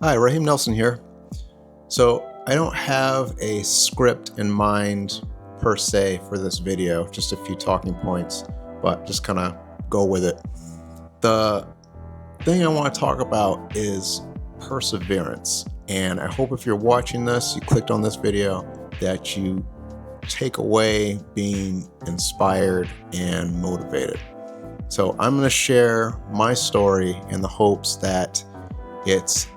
Hi, Raheem Nelson here. So I don't have a script in mind per se for this video, just a few talking points, but just kind of go with it. The thing I want to talk about is perseverance. And I hope if you're watching this, you clicked on this video, that you take away being inspired and motivated. So I'm going to share my story in the hopes that it's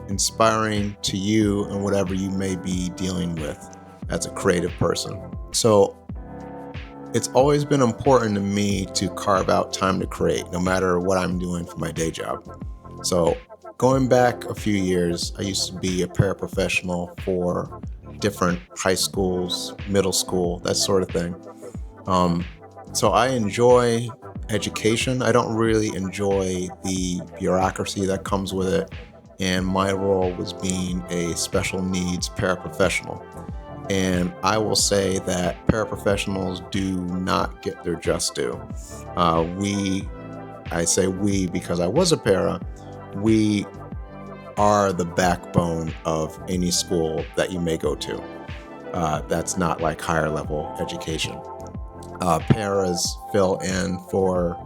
inspiring to you and whatever you may be dealing with as a creative person. So it's always been important to me to carve out time to create, no matter what I'm doing for my day job. So going back a few years, I used to be a paraprofessional for different high schools, middle school, that sort of thing. So I enjoy education. I don't really enjoy the bureaucracy that comes with it. And my role was being a special needs paraprofessional. And I will say that paraprofessionals do not get their just due. I say we because I was a para, we are the backbone of any school that you may go to. That's not like higher level education. Paras fill in for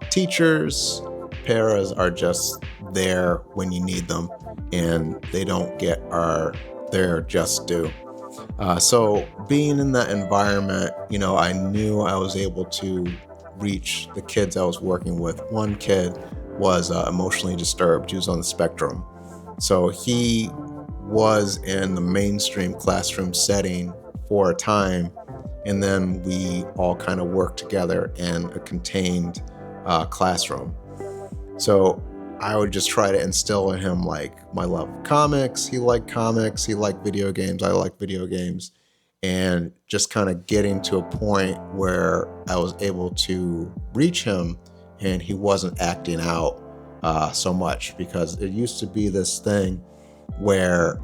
teachers. Paras are just there when you need them, and they don't get their just due. So being in that environment, I knew I was able to reach the kids I was working with. One kid was emotionally disturbed. He was on the spectrum. So he was in the mainstream classroom setting for a time, and then we all kind of worked together in a contained classroom. So I would just try to instill in him like my love of comics. He liked comics. He liked video games. I liked video games. And just kind of getting to a point where I was able to reach him and he wasn't acting out so much, because it used to be this thing where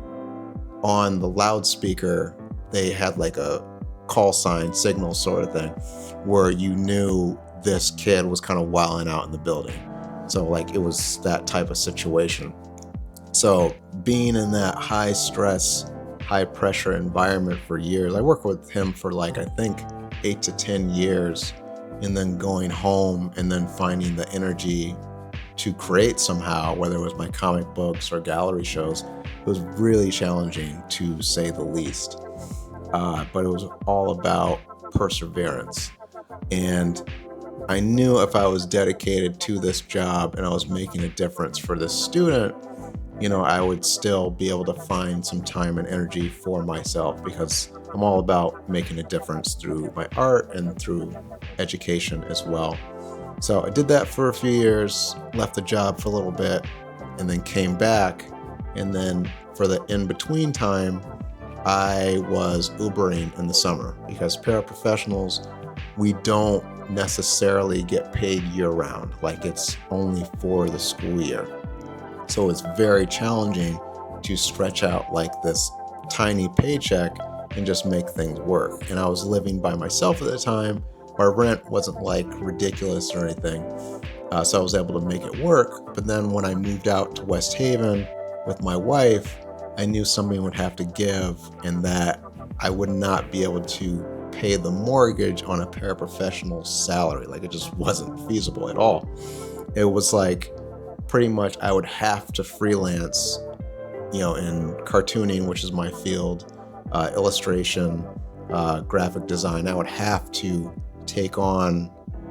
on the loudspeaker, they had like a call sign signal sort of thing where you knew this kid was kind of wilding out in the building. So like it was that type of situation. So being in that high stress, high pressure environment for years, I worked with him for like, I think 8 to 10 years, and then going home and then finding the energy to create somehow, whether it was my comic books or gallery shows. It was really challenging, to say the least. But it was all about perseverance. And I knew if I was dedicated to this job and I was making a difference for this student, I would still be able to find some time and energy for myself, because I'm all about making a difference through my art and through education as well. So I did that for a few years, left the job for a little bit, and then came back. And then for the in-between time, I was Ubering in the summer, because paraprofessionals, we don't necessarily get paid year-round. Like, it's only for the school year. So it's very challenging to stretch out like this tiny paycheck and just make things work. And I was living by myself at the time. My rent wasn't like ridiculous or anything. So I was able to make it work. But then when I moved out to West Haven with my wife, I knew somebody would have to give, and that I would not be able to pay the mortgage on a paraprofessional salary. Like, it just wasn't feasible at all. It was like pretty much I would have to freelance, in cartooning, which is my field, illustration, graphic design. I would have to take on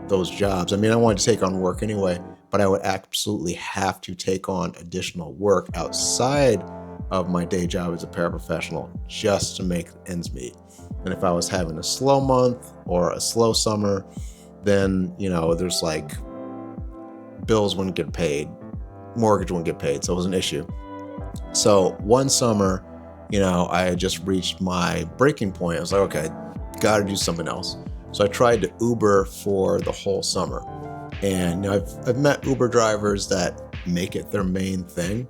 those jobs. I mean, I wanted to take on work anyway, but I would absolutely have to take on additional work outside of my day job as a paraprofessional just to make ends meet. And if I was having a slow month or a slow summer, then, there's like bills wouldn't get paid, mortgage wouldn't get paid. So it was an issue. So one summer, I had just reached my breaking point. I was like, okay, got to do something else. So I tried to Uber for the whole summer. And I've met Uber drivers that make it their main thing.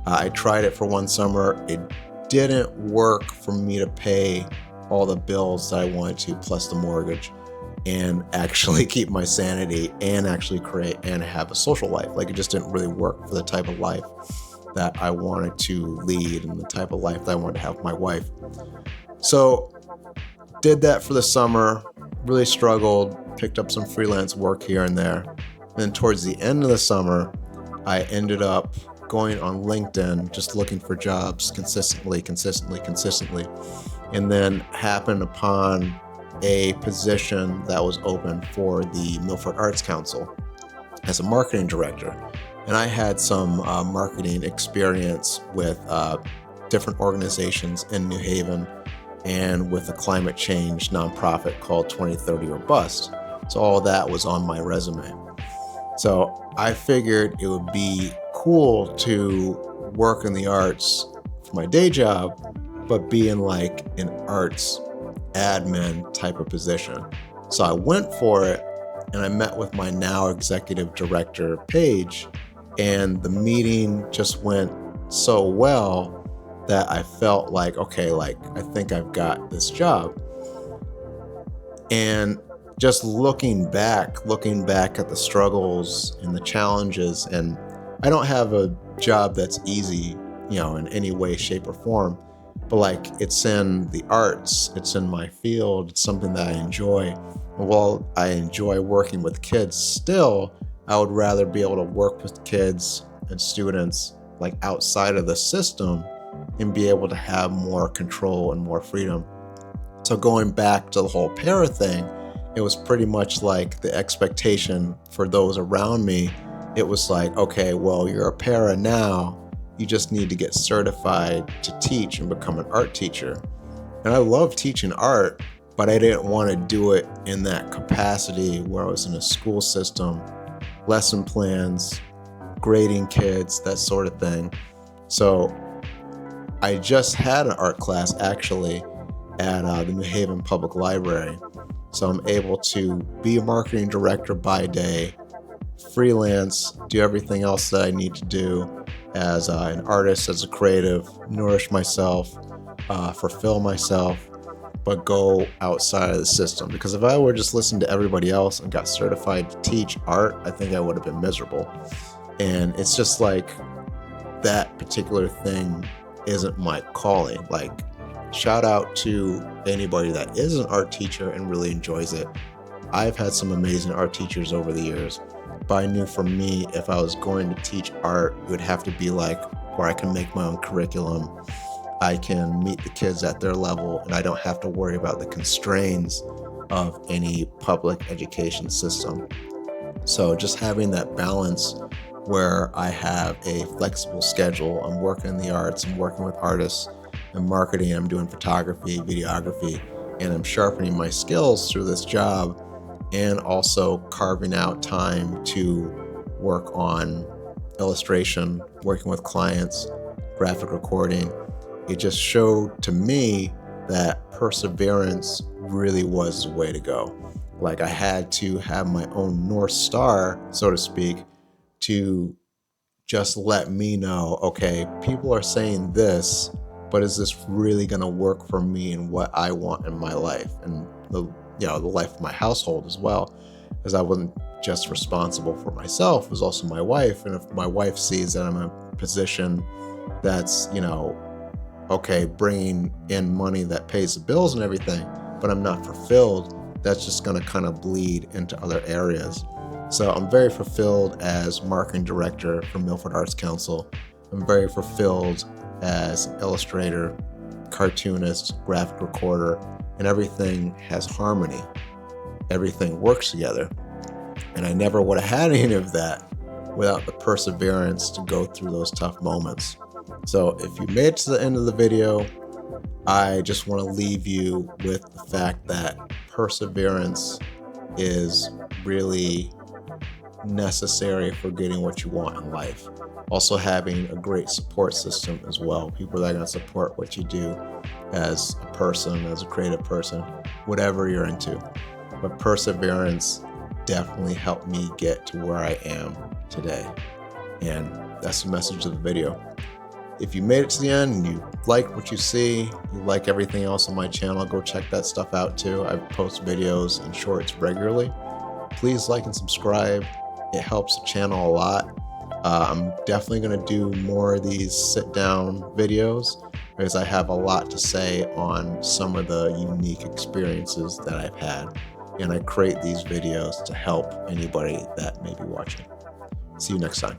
I tried it for one summer. It didn't work for me to pay all the bills that I wanted to, plus the mortgage, and actually keep my sanity and actually create and have a social life. Like, it just didn't really work for the type of life that I wanted to lead and the type of life that I wanted to have with my wife. So did that for the summer, really struggled, picked up some freelance work here and there. And then towards the end of the summer, I ended up going on LinkedIn, just looking for jobs consistently, and then happened upon a position that was open for the Milford Arts Council as a marketing director. And I had some marketing experience with different organizations in New Haven and with a climate change nonprofit called 2030 or Bust. So all that was on my resume. So I figured it would be cool to work in the arts for my day job, but be in like an arts admin type of position. So I went for it, and I met with my now executive director, Paige, and the meeting just went so well that I felt like, okay, like I think I've got this job. And just looking back at the struggles and the challenges, and I don't have a job that's easy, in any way, shape, or form, but like it's in the arts, it's in my field, it's something that I enjoy. And while I enjoy working with kids still, I would rather be able to work with kids and students like outside of the system and be able to have more control and more freedom. So going back to the whole para thing, it was pretty much like the expectation for those around me. It was like, okay, well, you're a para now. You just need to get certified to teach and become an art teacher. And I love teaching art, but I didn't want to do it in that capacity where I was in a school system, lesson plans, grading kids, that sort of thing. So I just had an art class actually at the New Haven Public Library. So I'm able to be a marketing director by day, freelance, do everything else that I need to do as an artist, as a creative, nourish myself, fulfill myself, but go outside of the system. Because if I were just listening to everybody else and got certified to teach art, I think I would have been miserable. And it's just like that particular thing isn't my calling. Like, shout out to anybody that is an art teacher and really enjoys it. I've had some amazing art teachers over the years, but I knew for me, if I was going to teach art, it would have to be like where I can make my own curriculum. I can meet the kids at their level, and I don't have to worry about the constraints of any public education system. So just having that balance where I have a flexible schedule, I'm working in the arts, I'm working with artists, I'm marketing, I'm doing photography, videography, and I'm sharpening my skills through this job, and also carving out time to work on illustration, working with clients, graphic recording. It just showed to me that perseverance really was the way to go. Like, I had to have my own North Star, so to speak, to just let me know, okay, people are saying this, but is this really going to work for me and what I want in my life and the life of my household as well? Because I wasn't just responsible for myself, it was also my wife. And if my wife sees that I'm in a position that's, okay, bringing in money that pays the bills and everything, but I'm not fulfilled, that's just going to kind of bleed into other areas. So I'm very fulfilled as marketing director for Milford Arts Council. I'm very fulfilled as an illustrator, cartoonist, graphic recorder, and everything has harmony. Everything works together. And I never would have had any of that without the perseverance to go through those tough moments. So if you made it to the end of the video, I just want to leave you with the fact that perseverance is really necessary for getting what you want in life. Also having a great support system as well. People that are going to support what you do as a person, as a creative person, whatever you're into. But perseverance definitely helped me get to where I am today. And that's the message of the video. If you made it to the end and you like what you see, you like everything else on my channel, go check that stuff out too. I post videos and shorts regularly. Please like and subscribe. It helps the channel a lot. I'm definitely going to do more of these sit-down videos because I have a lot to say on some of the unique experiences that I've had, and I create these videos to help anybody that may be watching. See you next time.